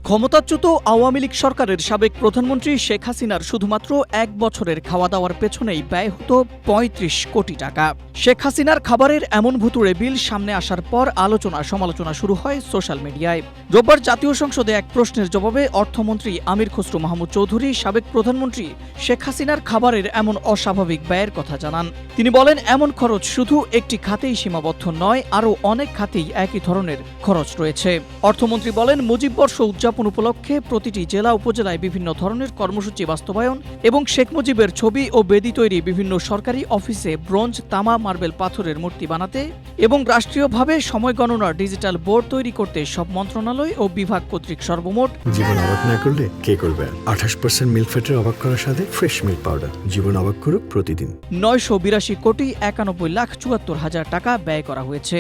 ক্ষমতাচ্যুত আওয়ামী লীগ সরকারের সাবেক প্রধানমন্ত্রী শেখ হাসিনার শুধুমাত্র ১ বছরের খাওয়া দাওয়ার পেছনেই ব্যয় হতো ৩৫ কোটি টাকা। শেখ হাসিনার খাবারের এমন ভুতুড়ে বিল সামনে আসার পর আলোচনা সমালোচনা শুরু হয় সোশ্যাল মিডিয়ায়। রোববার জাতীয় সংসদে এক প্রশ্নের জবাবে অর্থমন্ত্রী আমির খসরু মাহমুদ চৌধুরী সাবেক প্রধানমন্ত্রী শেখ হাসিনার খাবারের এমন অস্বাভাবিক ব্যয়ের কথা জানান। তিনি বলেন, এমন খরচ শুধু একটি খাতেই সীমাবদ্ধ নয়, আরও অনেক খাতেই একই ধরনের খরচ রয়েছে। অর্থমন্ত্রী বলেন, মুজিববর্ষ উদযাপন উপলক্ষে প্রতিটি জেলা উপজেলায় বিভিন্ন ধরনের কর্মসূচি বাস্তবায়ন এবং শেখ মুজিবের ছবি ও বেদি তৈরি বিভিন্ন সরকারি অফিসে ব্রোঞ্জ, তামা, মার্বেল, পাথরের মূর্তি বানাতে এবং রাষ্ট্রীয়ভাবে সময় গণনার ডিজিটাল বোর্ড তৈরি করতে সব মন্ত্রণালয় ও বিভাগ কর্তৃক সর্বমোট জীবন অবাক না করলে কে করবে? 28% মিল্ক ফ্যাটের অবাক করার সাথে ফ্রেশ মিল্ক পাউডার। জীবন অবাক করুক প্রতিদিন। 982 কোটি 91 লাখ 74 হাজার টাকা ব্যয় করা হয়েছে।